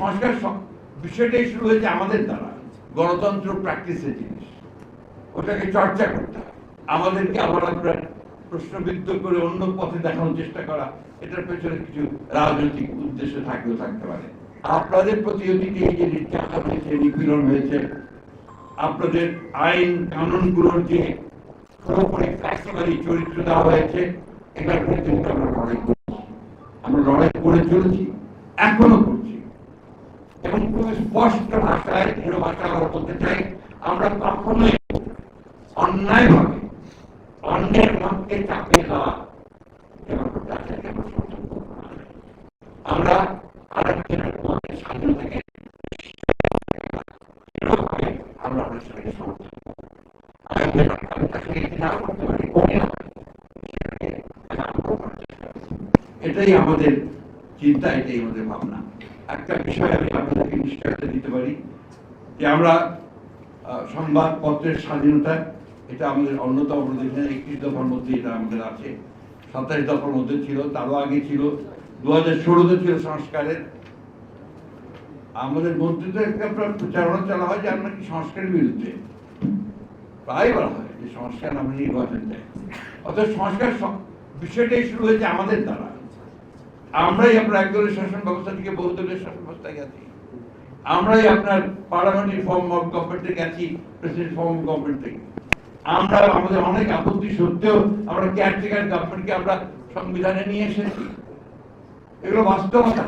সংস্কার বিষয়টাই শুরু হয়েছে আমাদের দ্বারা। গণতন্ত্র প্র্যাকটিসের জিনিস, ওটাকে চর্চা করতে হবে। আমাদেরকে আবার আপনার প্রশ্নবিদ্ধ করে অন্য পথে দেখানোর চেষ্টা করা, এটার পেছনে কিছু রাজনৈতিক উদ্দেশ্য থাকতে পারে। আপনাদের প্রতি অতীতে এই যে নির্যাতন হয়েছে, নিপীড়ন হয়েছে, আপনাদের আইন কানুনগুলোর যে পুরোপুরি ফ্লেক্সিবলি চরিত্র দেওয়া হয়েছে, এটার বিরুদ্ধে আমরা লড়াই করছি, আমরা লড়াই করে চলেছি, এখনো করছি। এবং খুব স্পষ্ট ভাষায়, দৃঢ় ভাষায় আমরা বলতে চাই, আমরা কখনোই অন্যায়ভাবে অন্যের মতকে চাপিয়ে দেওয়া আমরা আরেকজনের মতের স্বাধীনতাকে আমরা আমাদের সঙ্গে সমর্থন এটাই আমাদের চিন্তা, এটাই আমাদের ভাবনা। একটা বিষয় আমি আপনাদেরকে নিশ্চয়তা দিতে পারি যে আমরা সংবাদপত্রের স্বাধীনতা, এটা আমাদের অন্যতম প্রতিষ্ঠান 31 দফার মধ্যে এটা আমাদের আছে, 27 দফার মধ্যে ছিল, তারও আগে ছিল, 2016-তে ছিল সংস্কারের। আমাদের মন্ত্রীদের একটা প্রচারণা চালা হয় যে আমরা কি সংস্কারের বিরুদ্ধে, প্রায় বলা হয় যে সংস্কার আমরা নির্বাচন চাই। অর্থাৎ সংস্কার বিষয়টাই শুরু হয়েছে আমাদের দ্বারা। আমরাই আপনার একদলের শাসন ব্যবস্থা থেকে বহুদলীয় শাসন ব্যবস্থায় গেছি, আমরাই আপনার পার্লামেন্টারি ফর্ম অফ গভর্নমেন্টে গেছি প্রেসিডেন্ট ফর্ম অফ গভর্নমেন্ট থেকে। আমরা আমাদের অনেক আপত্তি সত্ত্বেও আমরা কেয়ারটেকার গভর্নমেন্টকে আমরা সংবিধানে নিয়ে এসেছি। এগুলো বাস্তবতা।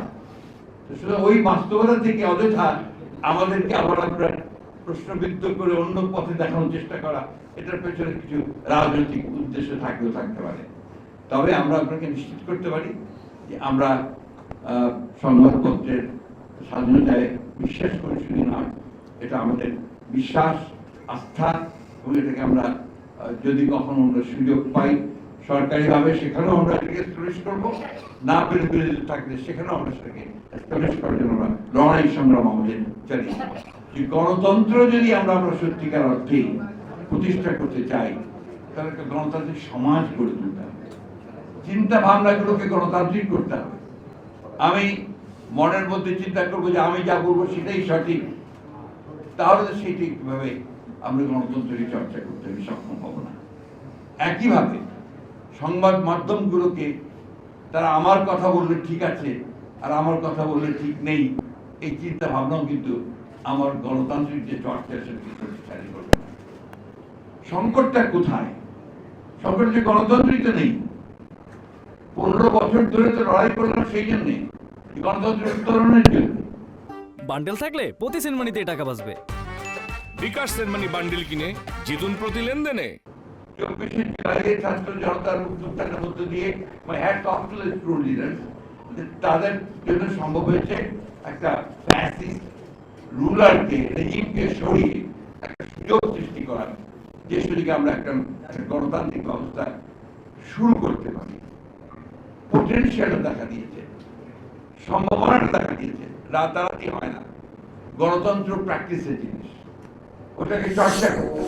শুধু ওই বাস্তবতা থেকে অযথা আমাদেরকে আবার আপনার প্রশ্নবিদ্ধ করে অন্য পথে দেখানোর চেষ্টা করা, এটার পেছনে কিছু রাজনৈতিক উদ্দেশ্য থাকতে পারে। তবে আমরা আপনাকে নিশ্চিত করতে পারি যে আমরা সংবাদপত্রের স্বাধীনতায় বিশ্বাস করি, শুধু নয়, এটা আমাদের বিশ্বাস, আস্থা, এবং এটাকে আমরা যদি কখনো আমরা সুযোগ পাই সরকারিভাবে, সেখানেও আমরা এটাকে এস্টাবলিশ করবো, না পেরে বিরোধী থাকলে সেখানেও আমরা সেটাকে এস্টাবলিশ করার জন্য আমরা লড়াই সংগ্রাম আমাদের চালিয়ে যাব। যে গণতন্ত্র যদি আমরা সত্যিকার অর্থে প্রতিষ্ঠা করতে চাই, তাহলে একটা গণতান্ত্রিক সমাজ গড়ে তুলতে হবে, চিন্তা ভাবনাগুলোকে গণতান্ত্রিক করতে হবে। আমি মনের মধ্যে চিন্তা করবো যে আমি যা বলবো সেটাই সঠিক, তাহলে তো সেই ঠিকভাবে আমরা গণতন্ত্রের চর্চা করতে সক্ষম হব না। একইভাবে সংবাদ মাধ্যমগুলোকে তারা আমার কথা বললে ঠিক আছে আর আমার কথা বললে ঠিক নেই, এই চিন্তা ভাবনাও কিন্তু আমার গণতান্ত্রিক যে চর্চা সেটাকে শক্তিশালী করবে না। সংকটটা কোথায়? সংকট যে গণতন্ত্রই তো নেই। 15 বছর ধরে তো লড়াই করলাম সেই জন্যে, গণতন্ত্রের উত্তরণের জন্য। বান্ডেল থাকলে প্রতি সেনমানিতে টাকা বাঁচবে। বিকাশ সেনমানি বান্ডেল কিনে জিতুন প্রতি লেনদেনে। 24শে জুলাইয়ের ছাত্র জনতার উদ্যোক্তার মধ্য দিয়ে hats off to the student leaders, তাদের জন্য সম্ভব হয়েছে একটা ফ্যাসিস্ট রুলারকে, রেজিমকে সরিয়ে একটা সুযোগ সৃষ্টি করার, যে সুযোগে আমরা একটা গণতান্ত্রিক ব্যবস্থা শুরু করতে পারি। পোটেনশিয়ালটা দেখা দিয়েছে, সম্ভাবনাটা দেখা দিয়েছে, রাতারাতি হয় না। গণতন্ত্র প্র্যাকটিসের জিনিস, ওটাকে চর্চা করতে